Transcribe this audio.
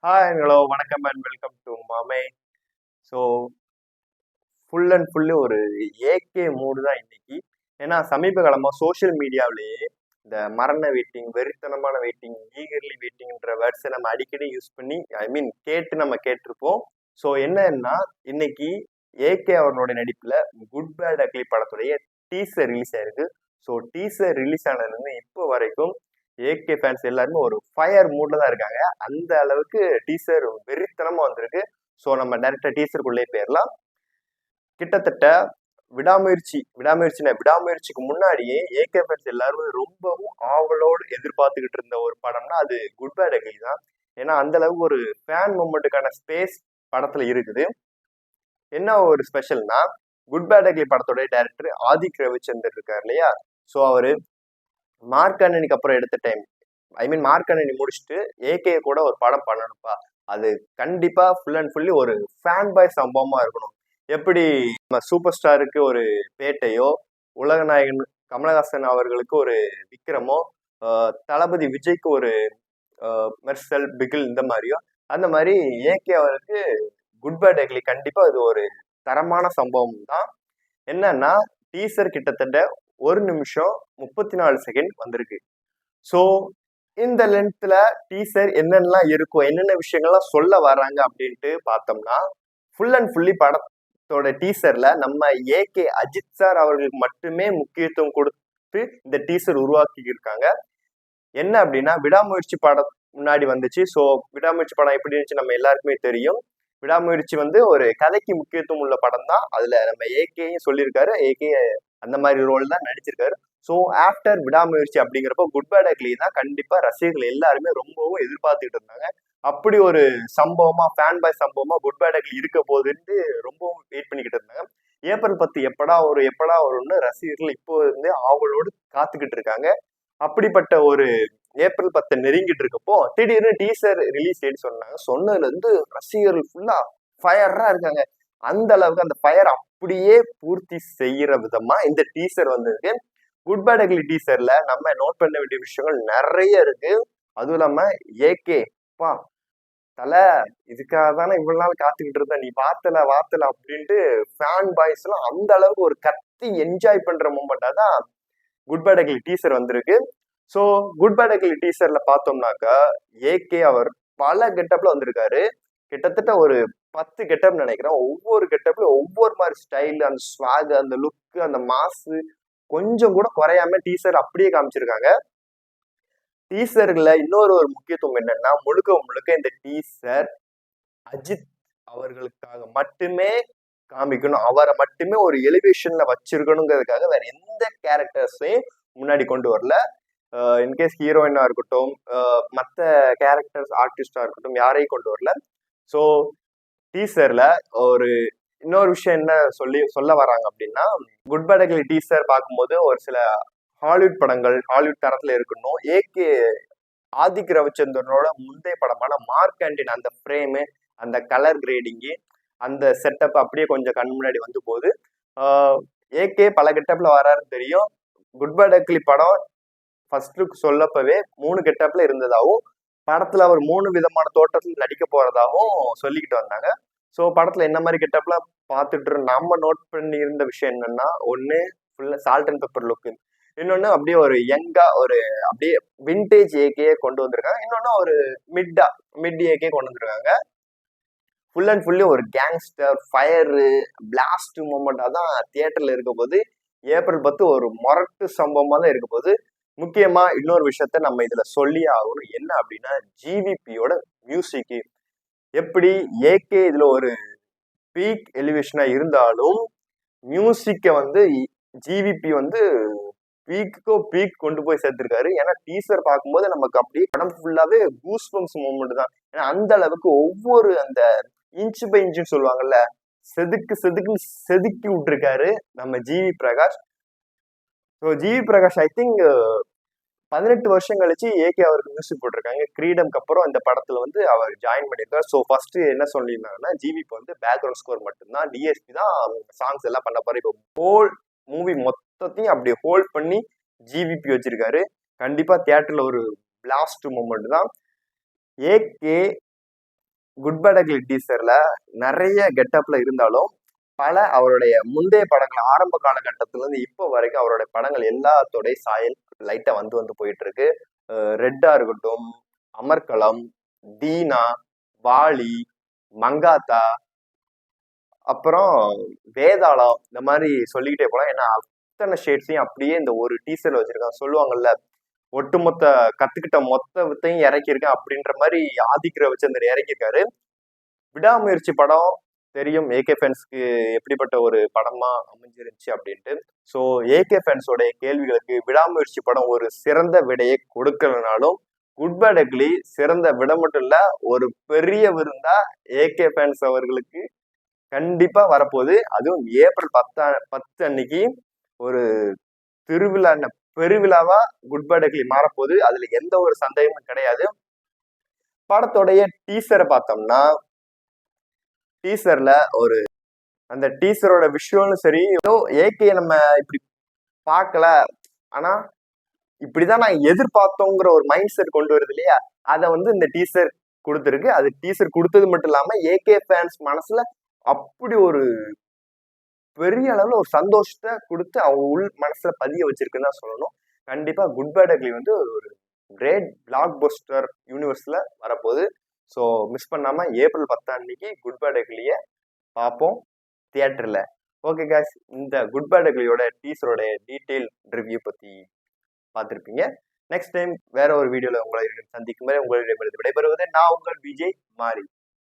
Hi hello வணக்கம் and welcome to மாமே. So full and full ஒரு ஏகே மூடு தான் இன்னைக்கு. ஏன்னா சமீப காலமாக சோஷியல் மீடியாவிலேயே இந்த மரண வெயிட்டிங், வெறித்தனமான வெயிட்டிங், ஈகர்லி வெயிட்டிங்ன்ற வேர்ட்ஸை நம்ம அடிக்கடி யூஸ் பண்ணி கேட்டு நம்ம கேட்டிருப்போம். ஸோ என்னன்னா இன்னைக்கு ஏகே அவர்களுடைய நடிப்பில் குட் பேட் அக்லி படத்துடைய டீசர் ரிலீஸ் ஆயிருக்கு. ஸோ டீசர் ரிலீஸ் ஆனதுலேருந்து இப்போ வரைக்கும் ஏகே ஃபேன்ஸ் எல்லாருமே ஒரு ஃபயர் மூட்ல தான் இருக்காங்க. அந்த அளவுக்கு டீசர் வெறித்தனமா வந்திருக்கு. ஸோ நம்ம டைரக்டா டீசருக்குள்ளே போயிடலாம். கிட்டத்தட்ட விடாமுயற்சிக்கு முன்னாடியே ஏகே ஃபேன்ஸ் எல்லாருமே ரொம்பவும் ஆவலோடு எதிர்பார்த்துக்கிட்டு இருந்த ஒரு படம்னா அது குட் பேட் அக்லி தான். ஏன்னா அந்த அளவுக்கு ஒரு ஃபேன் மூமெண்ட்டுக்கான ஸ்பேஸ் படத்துல இருக்குது. என்ன ஒரு ஸ்பெஷல்னா குட் பேட் அக்லி படத்தோட டைரக்டர் ஆதிக் ரவிச்சந்தர் இருக்கார் இல்லையா. ஸோ அவரு மார்க் ஆண்டனிக்கு அப்புறம் எடுத்த டைம் மார்க் ஆண்டனி முடிச்சுட்டு ஏகே கூட ஒரு படம் பண்ணணும்ப்பா. அது கண்டிப்பா ஃபுல் அண்ட் ஃபுல்லி ஒரு ஃபேன் பாய் சம்பவமா இருக்கணும். எப்படி நம்ம சூப்பர் ஸ்டாருக்கு ஒரு பேட்டையோ, உலக நாயகன் கமலஹாசன் அவர்களுக்கு ஒரு விக்ரமோ, தளபதி விஜய்க்கு ஒரு மெர்சல் பிகில் இந்த மாதிரியோ, அந்த மாதிரி ஏகே அவருக்கு குட் பேட் அக்லி கண்டிப்பா அது ஒரு தரமான சம்பவம் தான். என்னன்னா டீசர் கிட்டத்தட்ட 1 நிமிஷம் 34 செகண்ட் வந்திருக்கு. ஸோ இந்த லென்த்ல டீசர் என்னென்னலாம் இருக்கும், என்னென்ன விஷயங்கள்லாம் சொல்ல வராங்க அப்படின்ட்டு பார்த்தோம்னா ஃபுல் அண்ட் ஃபுல்லி படத்தோட டீசர்ல நம்ம ஏகே அஜித் சார் அவர்களுக்கு மட்டுமே முக்கியத்துவம் கொடுத்து இந்த டீசர் உருவாக்கி இருக்காங்க. என்ன அப்படின்னா விடாமுயற்சி படம் முன்னாடி வந்துச்சு. ஸோ விடாமுயற்சி படம் எப்படி இருந்துச்சு நம்ம எல்லாருக்குமே தெரியும். விடாமுயற்சி வந்து ஒரு கதைக்கு முக்கியத்துவம் உள்ள படம் தான். அதுல நம்ம ஏகேயும் சொல்லியிருக்காரு, ஏகே அந்த மாதிரி ரோல் தான் நடிச்சிருக்காரு. ஸோ ஆஃப்டர் விடாமுயற்சி அப்படிங்கிறப்போ குட் பேட் அக்லி தான் கண்டிப்பா ரசிகர்கள் எல்லாருமே ரொம்பவும் எதிர்பார்த்துட்டு இருந்தாங்க. அப்படி ஒரு சம்பவமா, ஃபேன் பாய் சம்பவமா குட் பேட் அக்லி இருக்க போகுதுன்னு ரொம்பவும் வெயிட் பண்ணிக்கிட்டு இருந்தாங்க. ஏப்ரல் 10 எப்படா வரும்னு ரசிகர்கள் இப்போ இருந்தே ஆவலோடு காத்துக்கிட்டு இருக்காங்க. அப்படிப்பட்ட ஒரு ஏப்ரல் 10 நெருங்கிட்டு இருக்கப்போ திடீர்னு டீசர் ரிலீஸ் டேட் சொன்னாங்க. சொன்னதுல இருந்து ரசிகர்கள் ஃபுல்லா ஃபயரா இருக்காங்க. அந்த அளவுக்கு அந்த ஃபயர் அப்படியே பூர்த்தி செய்யற விதமா இந்த டீசர் வந்திருக்கு. குட் பேட் அக்லி டீசர்ல நம்ம நோட் பண்ண வேண்டிய விஷயங்கள் நிறைய இருக்கு. அதுவும் இல்லாம ஏகே பா தல இதுக்காக தானே இவ்வளவு நாள் காத்துக்கிட்டு இருந்த, நீ வாத்தல அப்படின்ட்டு ஃபேன் பாய்ஸ் எல்லாம் அந்த அளவுக்கு ஒரு கத்தி என்ஜாய் பண்ற மூமெண்டா தான் குட் பேட் அக்லி டீசர் வந்திருக்கு. ஸோ குட் பேட் அக்லி டீசர்ல பார்த்தோம்னாக்கா ஏகே அவர் பல கெட்டப்ல வந்திருக்காரு. கிட்டத்தட்ட ஒரு 10 கெட்டப் நினைக்கிறேன். ஒவ்வொரு கெட்டப்ல ஒவ்வொரு மாதிரி ஸ்டைல், அந்த ஸ்வாக், அந்த லுக், அந்த மாசு கொஞ்சம் கூட குறையாம டீசர் அப்படியே காமிச்சிருக்காங்க. டீசர்ல இன்னொரு ஒரு முக்கியத்துவம் என்னன்னா முழுக்க இந்த டீசர் அஜித் அவர்களுக்காக மட்டுமே காமிக்கணும், அவரை மட்டுமே ஒரு எலிவேஷன்ல வச்சிருக்கணுங்கிறதுக்காக வேற எந்த கேரக்டர்ஸையும் முன்னாடி கொண்டு வரல. இன்கேஸ் ஹீரோயினா இருக்கட்டும், மற்ற கேரக்டர்ஸ் ஆர்டிஸ்டா இருக்கட்டும், யாரையும் கொண்டு வரல. ஸோ டீசர்ல ஒரு இன்னொரு விஷயம் என்ன சொல்ல வராங்க அப்படின்னா குட் பேட் அக்லி டீசர் பார்க்கும்போது ஒரு சில ஹாலிவுட் படங்கள் ஹாலிவுட் தரத்துல இருக்கணும். ஏகே ஆதிக் ரவிச்சந்திரனோட முந்தைய படமான மார்க் ஆண்டனி அந்த ஃப்ரேமு, அந்த கலர் கிரேடிங்கு, அந்த செட்டப் அப்படியே கொஞ்சம் கண் முன்னாடி வந்து போகுது. ஏகே பல கெட்டப்ல வராருன்னு தெரியும். குட் பேட் அக்லி படம் ஃபர்ஸ்ட் லுக் சொல்லப்பவே 3 கெட்டப்ல இருந்ததாகவும், படத்துல அவர் 3 விதமான தோற்றத்தில் நடிக்க போறதாகவும் சொல்லிக்கிட்டு வந்தாங்க. ஸோ படத்துல என்ன மாதிரி கெட்டப்லாம் பார்த்துட்டு நம்ம நோட் பண்ணி இருந்த விஷயம் என்னன்னா, ஒன்னு ஃபுல்லா சால்ட் அண்ட் பெப்பர் லுக், இன்னொன்னு அப்படியே ஒரு யங்கா ஒரு அப்படியே விண்டேஜ் ஏகே கொண்டு வந்திருக்காங்க, இன்னொன்னு ஒரு மிட் ஏகே கொண்டு வந்திருக்காங்க. ஃபுல் அண்ட் ஃபுல்லி ஒரு கேங்ஸ்டர் ஃபயரு பிளாஸ்ட் மூமெண்டா தான் தியேட்டர்ல இருக்க போது. ஏப்ரல் 10 ஒரு மொரட்டு சம்பவமா தான் இருக்க போது. முக்கியமா இன்னொரு விஷயத்த நம்ம இதுல சொல்லி ஆகணும். என்ன அப்படின்னா ஜிவிபியோட மியூசிக். எப்படி ஏகே இதுல ஒரு பீக் எலிவேஷனா இருந்தாலும் மியூசிக்க வந்து ஜிவிபி வந்து பீக் கொண்டு போய் சேர்த்திருக்காரு. ஏன்னா டீசர் பார்க்கும்போது நமக்கு அப்படியே படம் ஃபுல்லாவே கூஸ்பம்ஸ் மூமெண்ட் தான். ஏன்னா அந்த அளவுக்கு ஒவ்வொரு அந்த இன்ச்சு பை இன்ச்சுன்னு சொல்லுவாங்கல்ல, செதுக்கி விட்டுருக்காரு நம்ம GV Prakash. So GV Prakash I think 18 வருஷம் கழிச்சு ஏகே அவருக்கு மியூசிக் போட்டிருக்காங்க. கிரீடம்க்கு அப்புறம் இந்த படத்துல வந்து அவர் ஜாயின் பண்ணியிருக்காரு. ஸோ ஃபர்ஸ்ட் என்ன சொல்லியிருந்தாங்கன்னா ஜிவிக்கு வந்து பேக்ரவுண்ட் ஸ்கோர் மட்டும்தான், டிஎஸ்பி தான் சாங்ஸ் எல்லாம் பண்ண போறாரு. இப்போ ஹோல் மூவி மொத்தத்தையும் அப்படி ஹோல்ட் பண்ணி ஜிவிபி வச்சிருக்காரு. கண்டிப்பா தியேட்டர்ல ஒரு பிளாஸ்ட் மூமெண்ட் தான். ஏகே குட் பேட் அக்லி டீசர்ல நிறைய கெட்டப்ல இருந்தாலும் பல அவருடைய முந்தைய படங்கள் ஆரம்ப காலகட்டத்துல இருந்து இப்போ வரைக்கும் அவருடைய படங்கள் எல்லாத்தோடைய சாயல் லைட்டா வந்து போயிட்டு இருக்கு. ரெட்டா இருக்கட்டும், அமர்கலம், தீனா, வாலி, மங்காத்தா, அப்புறம் வேதாளம், இந்த மாதிரி சொல்லிக்கிட்டே போலாம். ஏன்னா அத்தனை ஷேட்ஸையும் அப்படியே இந்த ஒரு டீசர்ல வச்சிருக்காங்க. சொல்லுவாங்கல்ல, ஒட்டுமொத்த கத்துக்கிட்ட மொத்த வித்தையும் இறக்கியிருக்கேன் அப்படின்ற மாதிரி ஆதிக்கிற வச்சு இறக்கியிருக்காரு. விடாமுயற்சி படம் தெரியும் ஏகே ஃபேன்ஸ்க்கு எப்படிப்பட்ட ஒரு படமா அமைஞ்சிருந்துச்சு அப்படின்ட்டு. ஸோ ஏகே ஃபேன்ஸோடைய கேள்விகளுக்கு விடாமுயற்சி படம் ஒரு சிறந்த விடையை கொடுக்கலனாலும் குட் பேட் அக்லி சிறந்த விட மட்டும் இல்ல, ஒரு பெரிய விருந்தா ஏகே ஃபேன்ஸ் அவர்களுக்கு கண்டிப்பா வரப்போகுது. அதுவும் ஏப்ரல் 10 அன்னைக்கு ஒரு திருவிழா பெருவிழாவா குட் பேட் அக்லி மாறப்போகுது. அதுல எந்த ஒரு சந்தேகமும் கிடையாது. படத்தோடைய டீசரை பார்த்தோம்னா, டீசர்ல ஒரு அந்த டீசரோட விஷுவலும் சரி, ஏதோ ஏகே நம்ம இப்படி பார்க்கல, ஆனா இப்படிதான் நான் எதிர்பார்த்தோங்கிற ஒரு மைண்ட் செட் கொண்டு வருது இல்லையா, அதை வந்து இந்த டீசர் கொடுத்துருக்கு. அது டீசர் கொடுத்தது மட்டும் இல்லாம ஏகே ஃபேன்ஸ் மனசுல அப்படி ஒரு பெரிய அளவுல ஒரு சந்தோஷத்தை கொடுத்து அவங்க உள் மனசுல பதிய வச்சிருக்குன்னு தான் சொல்லணும். கண்டிப்பா குட் பேட் அக்லி வந்து ஒரு கிரேட் பிளாக் பஸ்டர் யூனிவர்ஸ்ல வரப்போகுது. ஸோ மிஸ் பண்ணாம ஏப்ரல் 10 அன்னைக்கு குட் பேட் அக்லியை பார்ப்போம் தியேட்டர்ல. ஓகே காய்ஸ், இந்த குட் பேட் அக்லியோட டீசரோட டீட்டெயில் ரிவ்யூ பத்தி பார்த்துருப்பீங்க. நெக்ஸ்ட் டைம் வேற ஒரு வீடியோல உங்களை சந்திக்கும் வரை உங்களிடம் விடைபெறுவது நான் உங்கள் விஜய் மாரி.